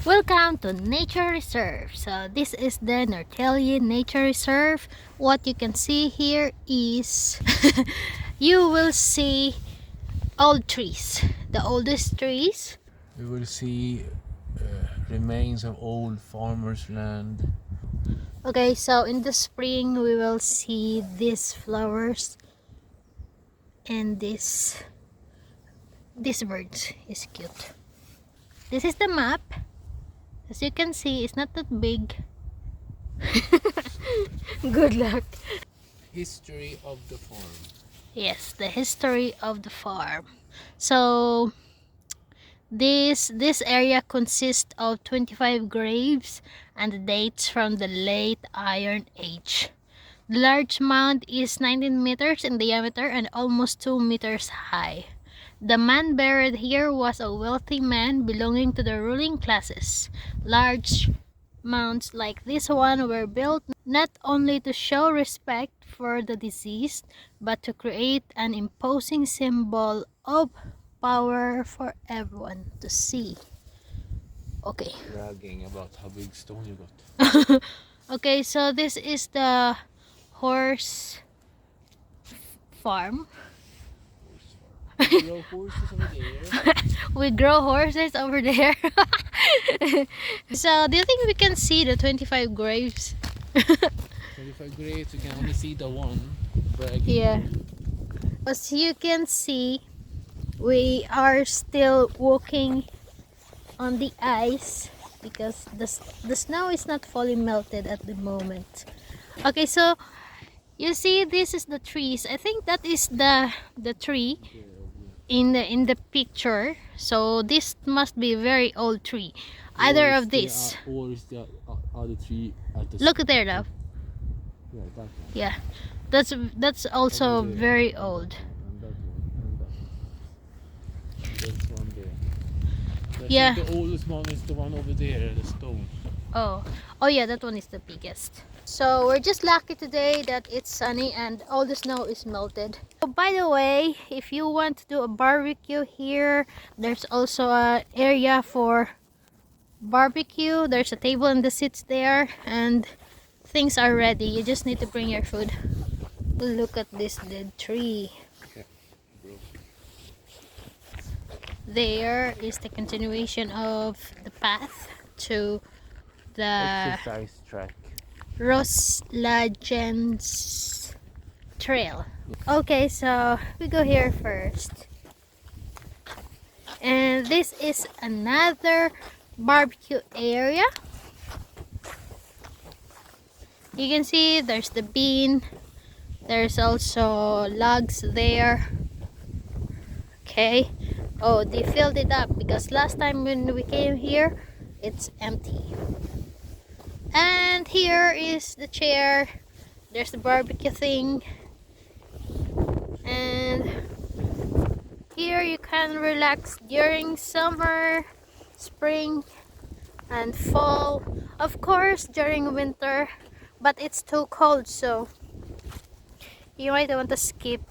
Welcome to Nature Reserve. So this is the Norrtälje Nature Reserve. What you can see here is you will see old trees, the oldest trees. We will see remains of old farmers' land. Okay, so in the spring we will see these flowers and this bird is cute. This is the map. As you can see, it's not that big. Good luck. History of the farm. Yes, the history of the farm. So this area consists of 25 graves and dates from the late Iron Age. The large mound is 19 meters in diameter and almost 2 meters high. The man buried here was a wealthy man belonging to the ruling classes. Large mounds like this one were built not only to show respect for the deceased, but to create an imposing symbol of power for everyone to see. Okay. Bragging about how big stone you got. Okay, so this is the horse farm. We grow horses over there. We grow horses over there. So do you think we can see the 25 graves? 25 graves, you can only see the one. Bragging. Yeah. As you can see, we are still walking on the ice because the snow is not fully melted at the moment. Okay, so you see this is the trees. I think that is the tree in the picture. So this must be a very old tree. Either of these. Or is the other tree at the Look there, love. Yeah, that one. Yeah, that's also Over there. very old. And that one. And this one there. I Yeah. think the oldest one is the one over there, the stone. Oh yeah, that one is the biggest. So we're just lucky today that it's sunny and all the snow is melted. Oh, by the way, if you want to do a barbecue here, there's also an area for barbecue. There's a table and the seats there, and things are ready. You just need to bring your food. Look at this dead tree. Okay. There is the continuation of the path to the Exercise track. Roslagens trail. Okay, so we go here first. And this is another barbecue area. You can see there's the bean. There's also logs there. Okay. Oh, they filled it up because last time when we came here, it's empty. And here is the chair. There's the barbecue thing. And here you can relax during summer, spring, and fall. Of course, during winter, but it's too cold, so you might want to skip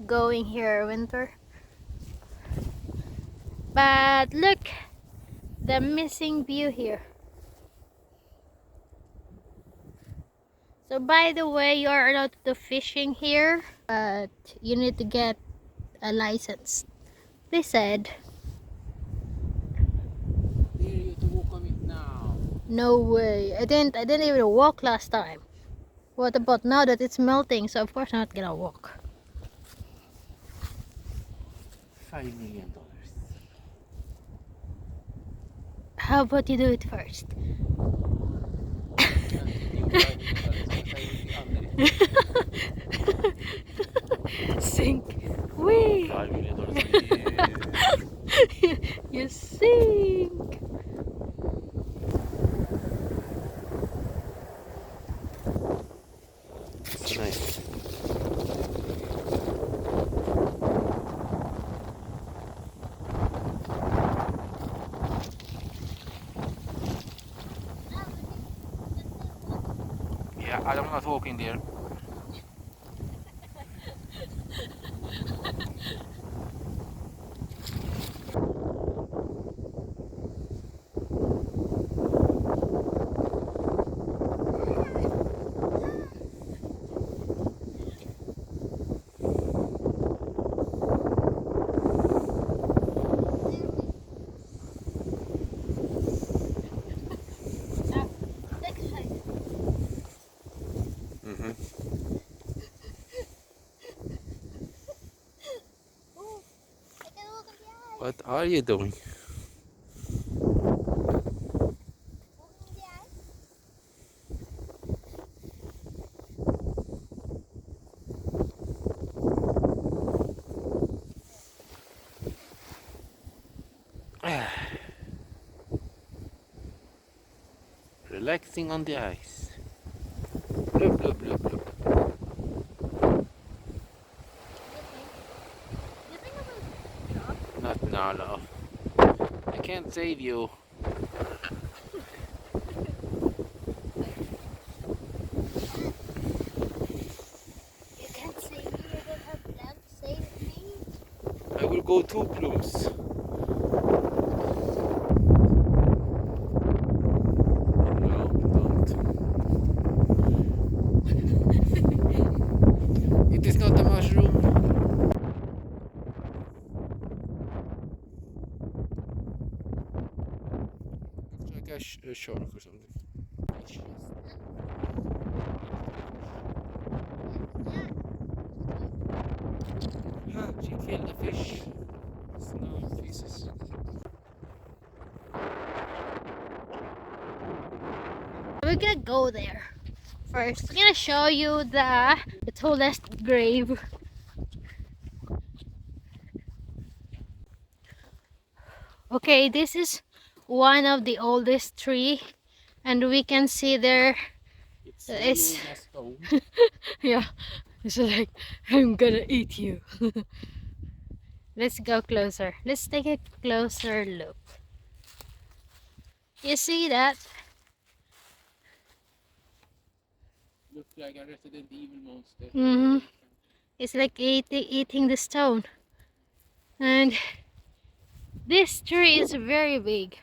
going here winter. But look, the missing view here. So by the way, you are allowed to do fishing here, but you need to get a license. They said. There you have to walk on it now. No way. I didn't even walk last time. What about now that it's melting? So of course I'm not gonna walk. $5 million. How about you do it first? Sink. Wee. $5 million. You sink. It's nice. Yeah, I'm not walking there. What are you doing? Relaxing on the ice. Look, look, look, look. Not now, love. I can't save you. You can't say you don't have plan to save me. I will go too close. No, don't. It is not a mushroom. Looks like a shark or something. Ah, she killed a fish. It's now in pieces. We're gonna go there first. I'm gonna show you the tallest grave. Okay, this is one of the oldest tree, and we can see there It's is swallowing a stone. yeah. It's like I'm gonna eat you. Let's go closer. Let's take a closer look. You see that? Looks like a Resident Evil monster. Mm-hmm. It's like eating the stone. And this tree is very big.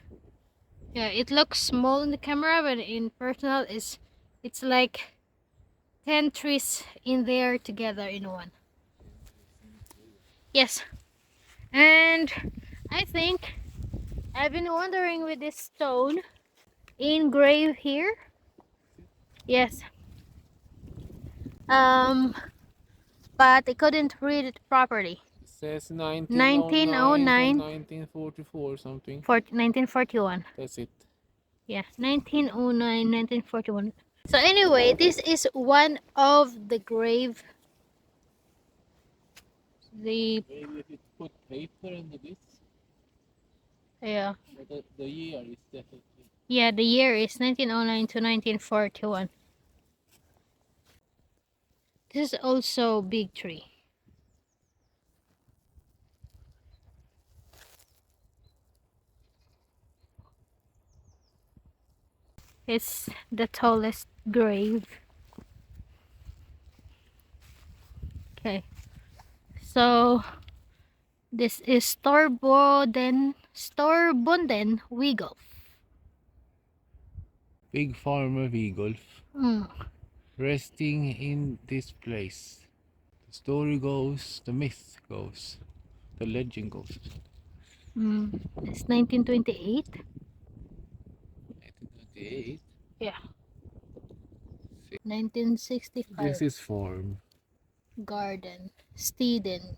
Yeah, it looks small in the camera, but in personal, it's like 10 trees in there together in one. Yes, and I think I've been wondering with this stone engraved here. Yes. But I couldn't read it properly. It says 1909 to 1909 1944 something. 1941. That's it. Yeah, 1909, 1941. So anyway, this is one of the grave. The Maybe if it put paper into this, yeah, but the year is definitely. yeah, the year is 1909 to 1941. This is also big tree. It's the tallest grave. Okay, so this is Storbonden Weagle. Big farmer Vigolf Mm. resting in this place. The story goes, the myth goes, the legend goes. It's 1928. 1928. Yeah. 1965. This is farm. Garden. Steeden.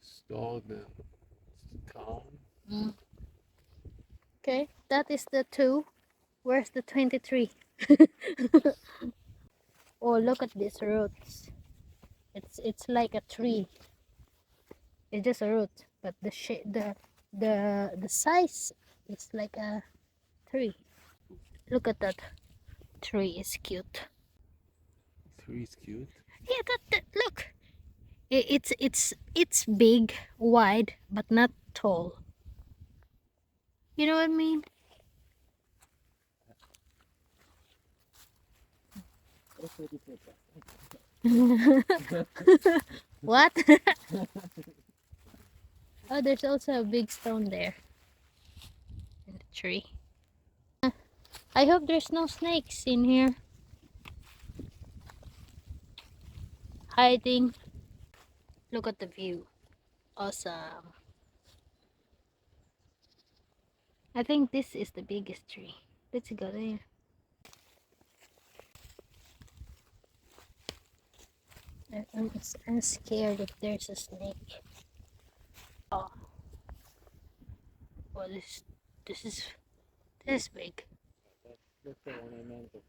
Staden. Town. Mm. Okay, that is the 2. Where's the 23? Oh, look at these roots. It's like a tree. It's just a root, but the shape, the size is like a tree. Look at that tree. Is cute. Tree is cute. Yeah, that look. It's big, wide, but not tall. You know what I mean? What? Oh, there's also a big stone there in the tree. I hope there's no snakes in here hiding. Look at the view. Awesome. I think this is the biggest tree. Let's go there. I'm scared if there's a snake. Oh, well, this is this big. That's the ornamental.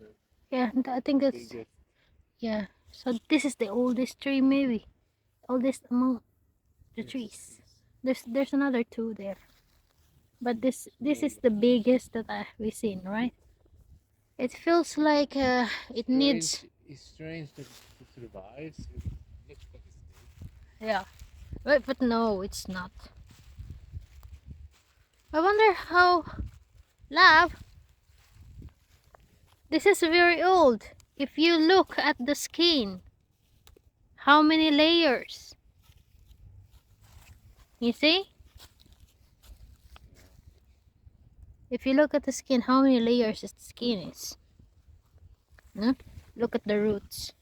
Yeah, I think that's Biggest. yeah. So this is the oldest tree, maybe oldest among the Yes. trees. There's another two there, but this is the biggest that we've seen, right? It feels like it needs. It's strange that it survives. It looks like it's dead. Yeah, but no, it's not. I wonder how. Love, this is very old. If you look at the skin, how many layers? You see? If you look at the skin, how many layers the skin is? No? Look at the roots.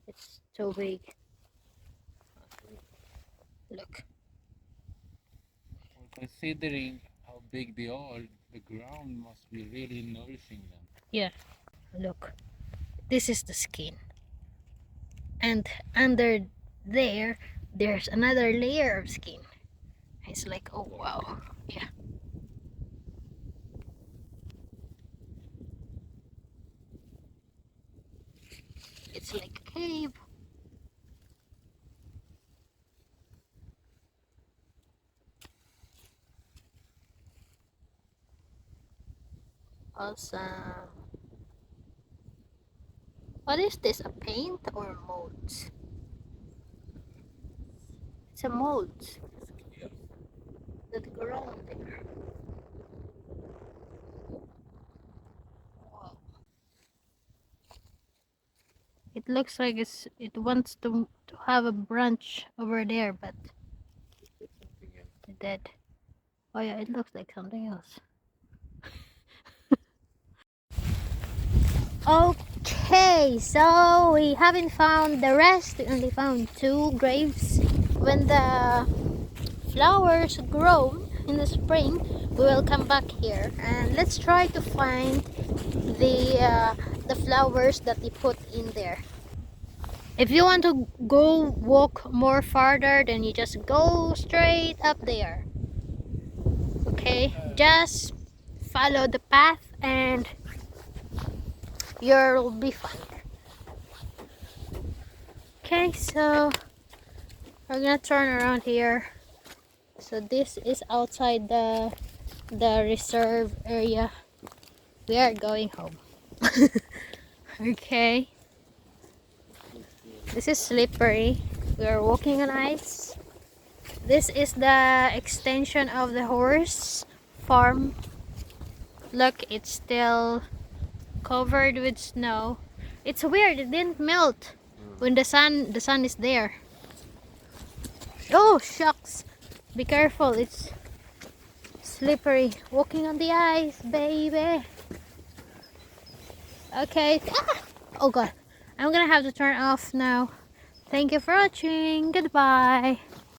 It's so big. Look. Well, considering how big they are, the ground must be really nourishing them. Yeah, look. This is the skin. And under there, there's another layer of skin. It's like, oh wow. Yeah. It's like a cave. Awesome. What is this? A paint or molds? It's a molds that grow there. Wow. It looks like it wants to have a branch over there, but Something else. it's dead. Oh yeah, it looks like something else. Okay, so we haven't found the rest. We only found two graves. When the flowers grow in the spring, we will come back here and let's try to find the flowers that they put in there. If you want to go walk more farther, then you just go straight up there. Okay, just follow the path and you'll be fine. Okay, so we're gonna turn around here. So this is outside the reserve area. We are going home. Okay, this is slippery. We are walking on ice. This is the extension of the horse farm. Look, it's still covered with snow. It's weird, it didn't melt when the sun is there. Oh shucks, be careful, it's slippery. Walking on the ice, baby. Okay. Oh god, I'm gonna have to turn off now. Thank you for watching. Goodbye.